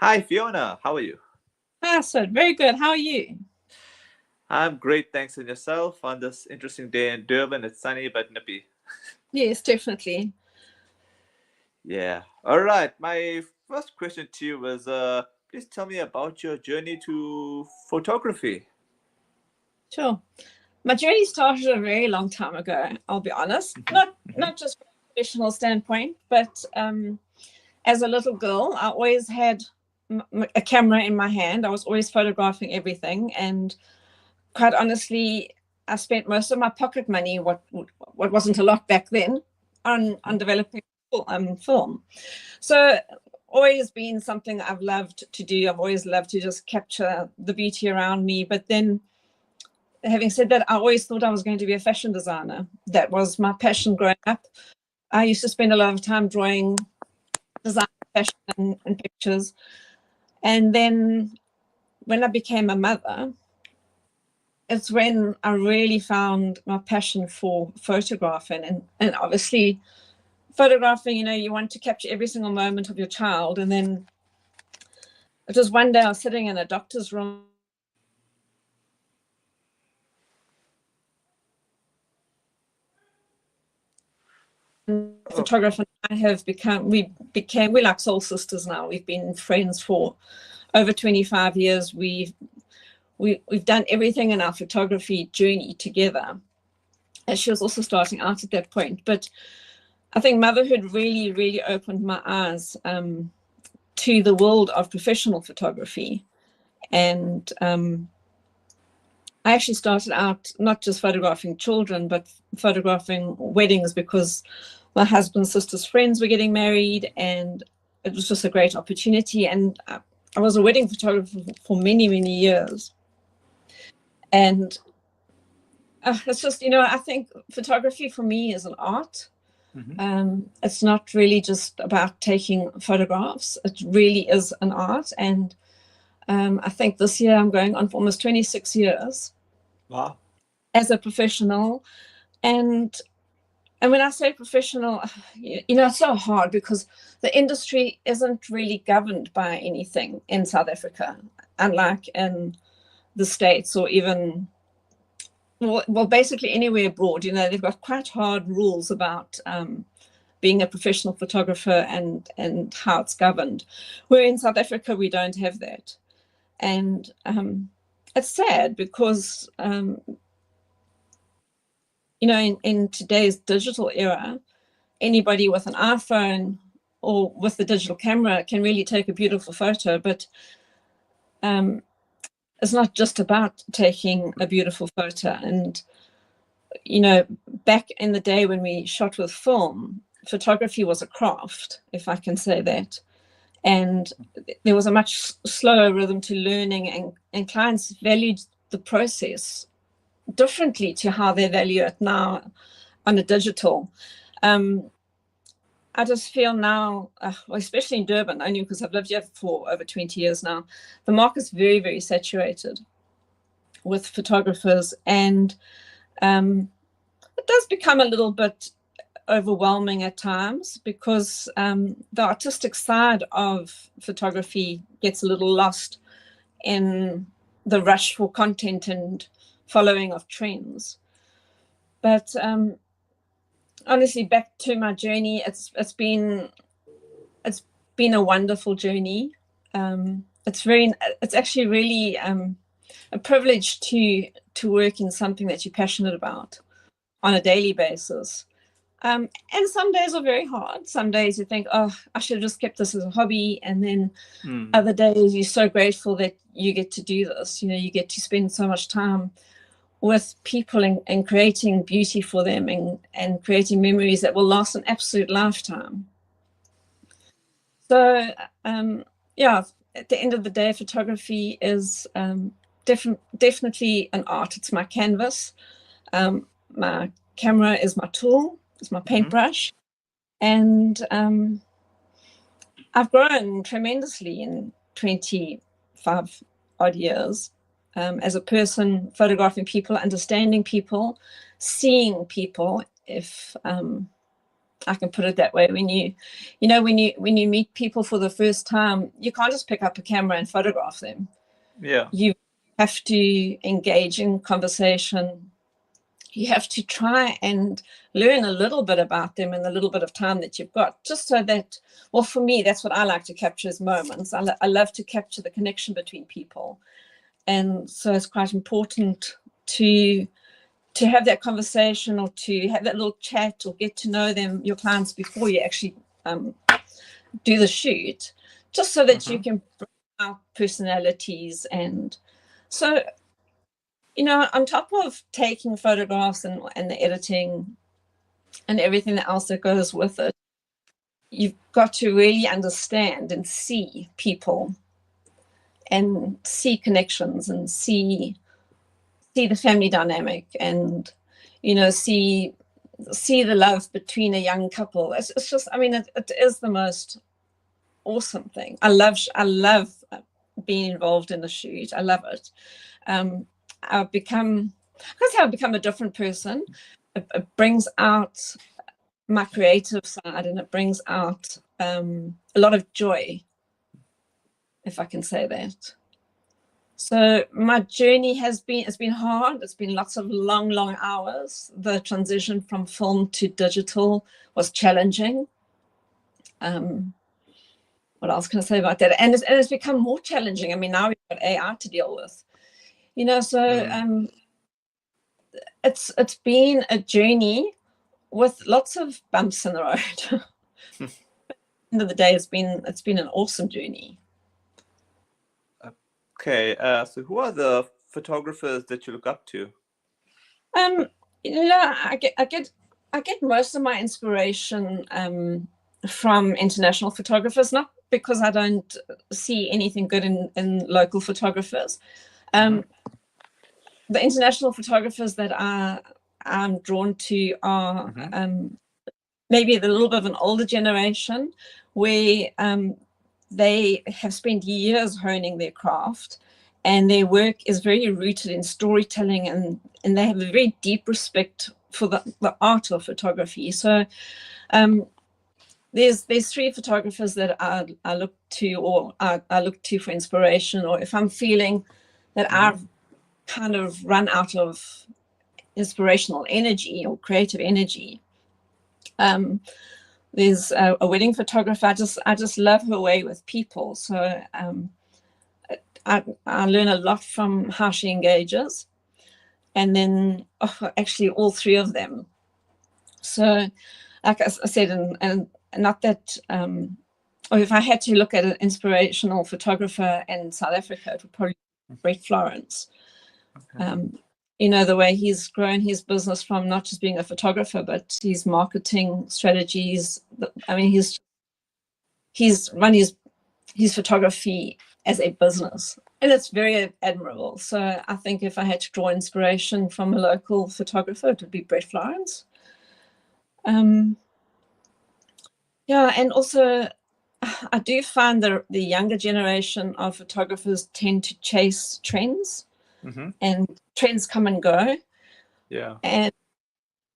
Hi, Fiona. How are you? So very good. How are you? I'm great, thanks. And yourself on this interesting day in Durban? It's sunny but nippy. Yes, definitely. Yeah. All right. My first question to you was please tell me about your journey to photography. Sure. My journey started a very long time ago, I'll be honest. Not just from a professional standpoint, but as a little girl, I always had a camera in my hand. I was always photographing everything, and quite honestly, I spent most of my pocket money, what wasn't a lot back then, on developing film. So always been something I've loved to do. I've always loved to just capture the beauty around me. But then, having said that, I always thought I was going to be a fashion designer. That was my passion growing up. I used to spend a lot of time drawing design, fashion, and pictures. And then when I became a mother, it's when I really found my passion for photographing. And obviously, photographing, you want to capture every single moment of your child. And then it was one day I was sitting in a doctor's room. Photographer and I have become, we're like soul sisters now. We've been friends for over 25 years. We've done everything in our photography journey together. And she was also starting out at that point. But I think motherhood really, really opened my eyes to the world of professional photography. And I actually started out not just photographing children, but photographing weddings, because my husband's sister's friends were getting married, and it was just a great opportunity. And I was a wedding photographer for many, many years. And it's just, I think photography for me is an art. It's not really just about taking photographs. It really is an art. And I think this year I'm going on for almost 26 years. Wow. As a professional. And when I say professional, it's so hard because the industry isn't really governed by anything in South Africa, unlike in the States or even, well, basically anywhere abroad. They've got quite hard rules about being a professional photographer and how it's governed. Where in South Africa, we don't have that. And it's sad because in today's digital era, anybody with an iPhone or with the digital camera can really take a beautiful photo. But it's not just about taking a beautiful photo. And, back in the day when we shot with film, photography was a craft, if I can say that. And there was a much slower rhythm to learning, and clients valued the process differently to how they value it now on a digital. I just feel now, especially in Durban, only because I've lived here for over 20 years now, the market's very, very saturated with photographers, and it does become a little bit overwhelming at times because the artistic side of photography gets a little lost in the rush for content and following of trends. But honestly, back to my journey, it's been a wonderful journey. It's actually really a privilege to work in something that you're passionate about on a daily basis. And some days are very hard. Some days you think, oh, I should have just kept this as a hobby. And then other days you're so grateful that you get to do this. You get to spend so much time with people and creating beauty for them and creating memories that will last an absolute lifetime. So, at the end of the day, photography is definitely an art. It's my canvas. My camera is my tool. It's my paintbrush. And I've grown tremendously in 25 odd years as a person, photographing people, understanding people, seeing people. If I can put it that way. When you meet people for the first time, you can't just pick up a camera and photograph them. Yeah. You have to engage in conversation. You have to try and learn a little bit about them in the little bit of time that you've got, just so that, well, for me, that's what I like to capture as moments. I love to capture the connection between people. And so it's quite important to have that conversation, or to have that little chat, or get to know them, your clients, before you actually do the shoot, just so that you can bring out personalities. And so, on top of taking photographs and the editing and everything else that goes with it, you've got to really understand and see people, and see connections, and see the family dynamic, and see the love between a young couple. It's just, it is the most awesome thing. I love being involved in the shoot. I love it. I've become a different person. It brings out my creative side, and it brings out a lot of joy, if I can say that. So my journey it's been hard. It's been lots of long hours. The transition from film to digital was challenging. What else can I say about that? And it's become more challenging. Now we've got AI to deal with, so it's been a journey with lots of bumps in the road. At the end of the day, it's been an awesome journey. Okay, so who are the photographers that you look up to? I get most of my inspiration from international photographers, not because I don't see anything good in local photographers. The international photographers that I'm drawn to are maybe a little bit of an older generation, where they have spent years honing their craft, and their work is very rooted in storytelling, and they have a very deep respect for the art of photography. So there's three photographers that I look to, or I look to for inspiration, or if I'm feeling that I've kind of run out of inspirational energy or creative energy. There's a wedding photographer. I just love her way with people. So I learn a lot from how she engages, and then actually all three of them. So, like I said, and not that, or if I had to look at an inspirational photographer in South Africa, it would probably be Brett Florence. Okay. The way he's grown his business from not just being a photographer, but his marketing strategies. He's run his photography as a business, and it's very admirable. So I think if I had to draw inspiration from a local photographer, it would be Brett Florence. And also I do find the younger generation of photographers tend to chase trends. And trends come and go. Yeah. And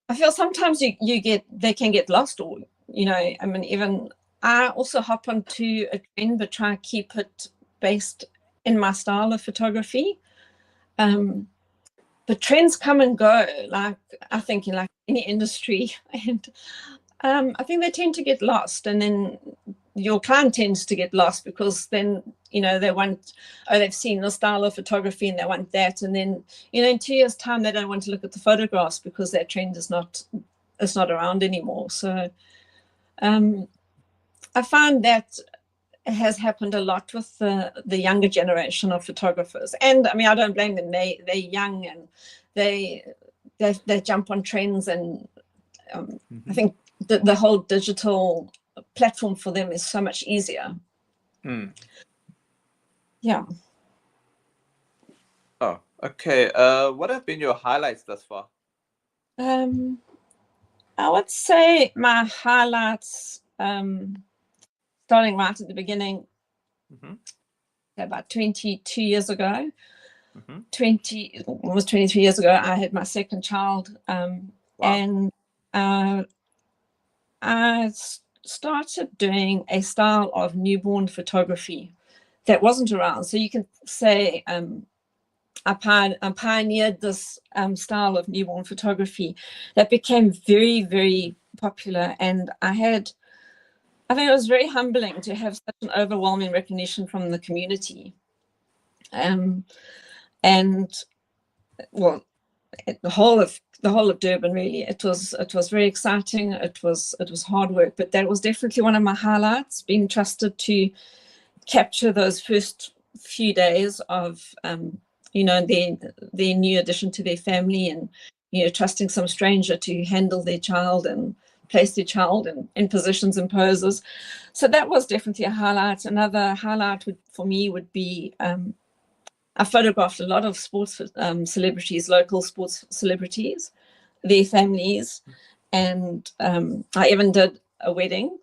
I feel sometimes they can get lost, or even I also hop onto a trend, but try and keep it based in my style of photography. But trends come and go, like I think in like any industry, and I think they tend to get lost, and then your client tends to get lost, because then they want, they've seen the style of photography and they want that, and then in 2 years' time they don't want to look at the photographs because that trend is not around anymore. So I find that has happened a lot with the younger generation of photographers, and I don't blame them. They're young, and they jump on trends, and I think the whole digital platform for them is so much easier. Yeah. Oh, okay. What have been your highlights thus far? I would say my highlights, starting right at the beginning, about 22 years ago, almost 23 years ago, I had my second child. Wow. And I started doing a style of newborn photography that wasn't around. So you can say I pioneered this style of newborn photography that became very, very popular. And I think it was very humbling to have such an overwhelming recognition from the community. And well, the whole of Durban, really. It was very exciting. It was hard work, but that was definitely one of my highlights, being trusted to capture those first few days of their new addition to their family, and trusting some stranger to handle their child and place their child in positions and poses. So that was definitely a highlight. Another highlight for me would be I photographed a lot of sports celebrities, local sports celebrities, their families, and I even did a wedding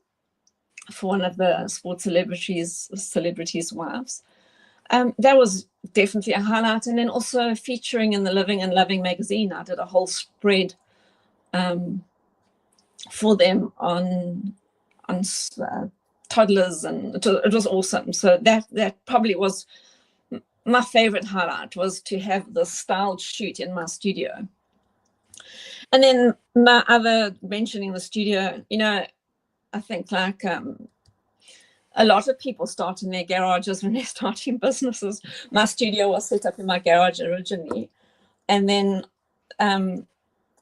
for one of the sports celebrities' wives. That was definitely a highlight. And then also featuring in the Living and Loving magazine, I did a whole spread for them on toddlers, and it was awesome. So that probably was my favorite highlight, was to have the styled shoot in my studio. And then my other, mentioning the studio, I think like a lot of people start in their garages when they're starting businesses. My studio was set up in my garage originally. And then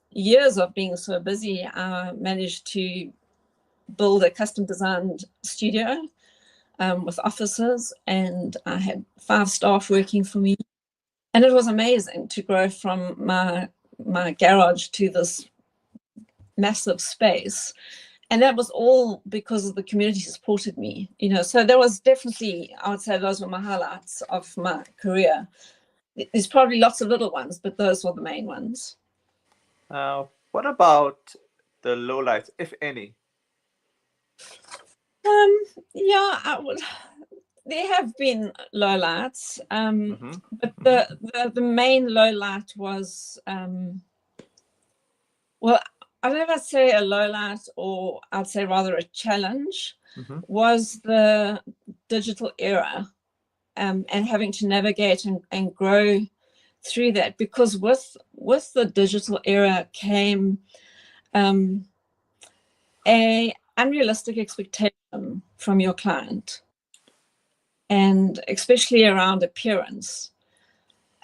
years of being so busy, I managed to build a custom designed studio with offices, and I had 5 staff working for me. And it was amazing to grow from my garage to this massive space. And that was all because of the community supported me, So there was definitely, I would say those were my highlights of my career. There's probably lots of little ones, but those were the main ones. What about the lowlights, if any? Yeah, there have been lowlights, but the main lowlight was, well, I don't know if I'd say a lowlight, or I'd say rather a challenge, was the digital era, and having to navigate and grow through that, because with the digital era came a unrealistic expectation from your client, and especially around appearance.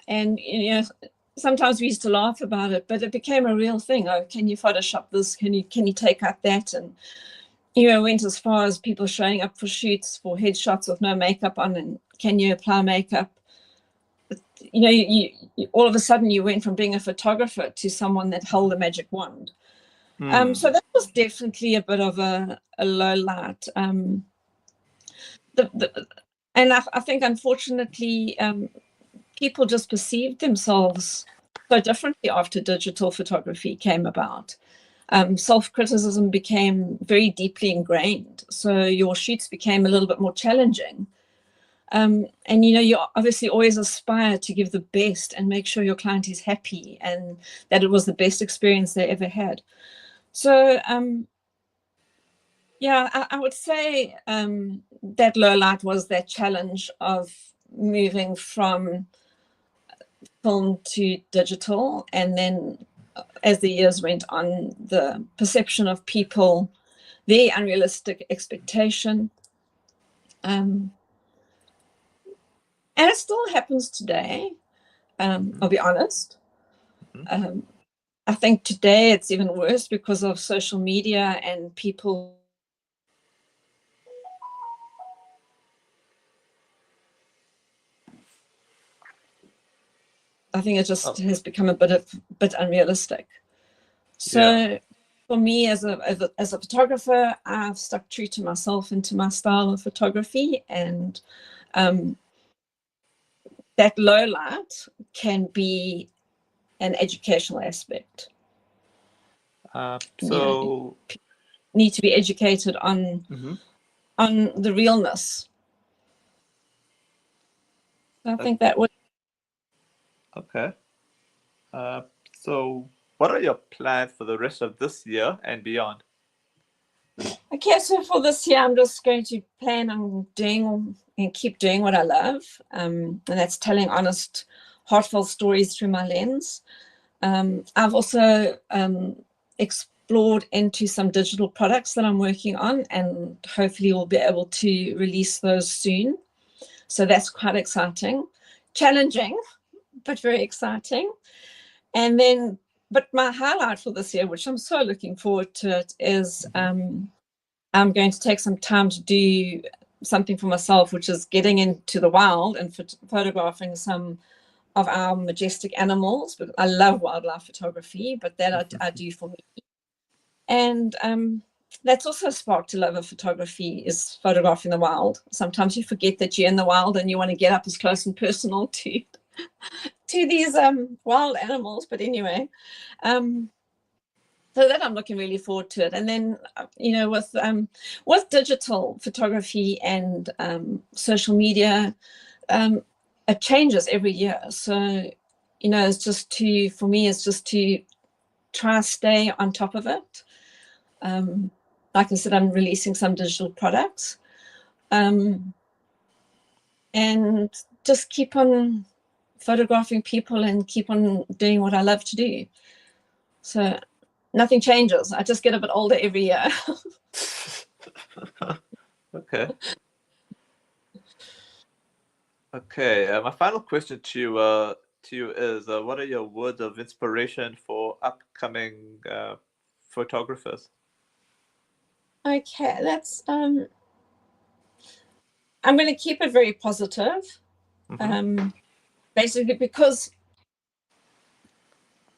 And sometimes we used to laugh about it, but it became a real thing. Oh, can you Photoshop this? Can you take out that? And went as far as people showing up for shoots, for headshots with no makeup on, and can you apply makeup? But, you all of a sudden you went from being a photographer to someone that held a magic wand. So that was definitely a bit of a low light. And I think, unfortunately, people just perceived themselves so differently after digital photography came about. Self-criticism became very deeply ingrained, so your shoots became a little bit more challenging. And you obviously always aspire to give the best and make sure your client is happy and that it was the best experience they ever had. So yeah, I would say that low light was that challenge of moving from film to digital, and then as the years went on, the perception of people, their unrealistic expectation, and it still happens today. I'll be honest. I think today it's even worse because of social media and people. I think it just has become a bit unrealistic. So for me, as a photographer, I've stuck true to myself and to my style of photography, and that low light can be an educational aspect. So need to be educated on the realness. I think that would. Okay. So what are your plans for the rest of this year and beyond? Okay, so for this year, I'm just going to plan on doing and keep doing what I love, and that's telling honest, heartfelt stories through my lens. I've also explored into some digital products that I'm working on, and hopefully we'll be able to release those soon. So that's quite exciting, challenging, but very exciting. And then, but my highlight for this year, which I'm so looking forward to it, is I'm going to take some time to do something for myself, which is getting into the wild and photographing some of our majestic animals. But I love wildlife photography, but that I do for me. And that's also sparked a love of photography, is photographing the wild. Sometimes you forget that you're in the wild and you want to get up as close and personal to these wild animals. But anyway, so that I'm looking really forward to it. And then, with digital photography and social media, it changes every year. So, it's just for me, it's just to try to stay on top of it. Like I said, I'm releasing some digital products, and just keep on photographing people and keep on doing what I love to do. So nothing changes. I just get a bit older every year. Okay. Okay. My final question to you is, what are your words of inspiration for upcoming photographers? Okay, that's I'm going to keep it very positive. Basically, because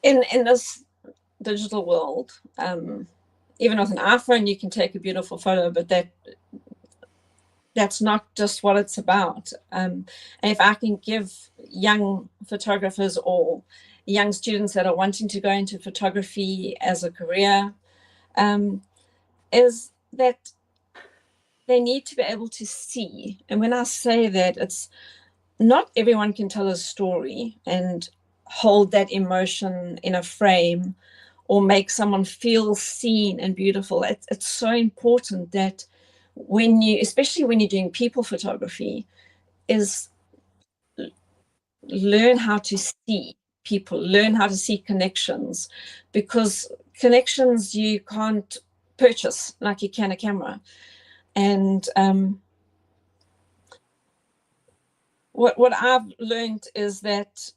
in this digital world, even with an iPhone, you can take a beautiful photo, but that's not just what it's about. And if I can give young photographers or young students that are wanting to go into photography as a career, is that they need to be able to see. And when I say that, it's not everyone can tell a story and hold that emotion in a frame or make someone feel seen and beautiful. It's so important that especially when you're doing people photography, is learn how to see people, learn how to see connections, because connections you can't purchase like you can a camera. And what I've learned is that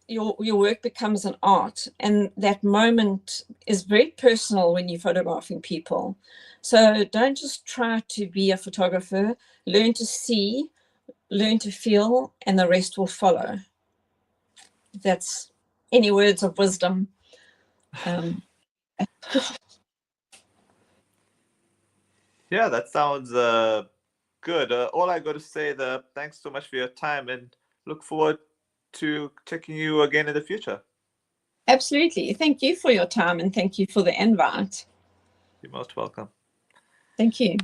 your work becomes an art, and that moment is very personal when you're photographing people. So don't just try to be a photographer. Learn to see, learn to feel, and the rest will follow. That's any words of wisdom. Yeah, that sounds good. All I got to say, thanks so much for your time, and look forward to checking you again in the future. Absolutely. Thank you for your time, and thank you for the invite. You're most welcome. Thank you.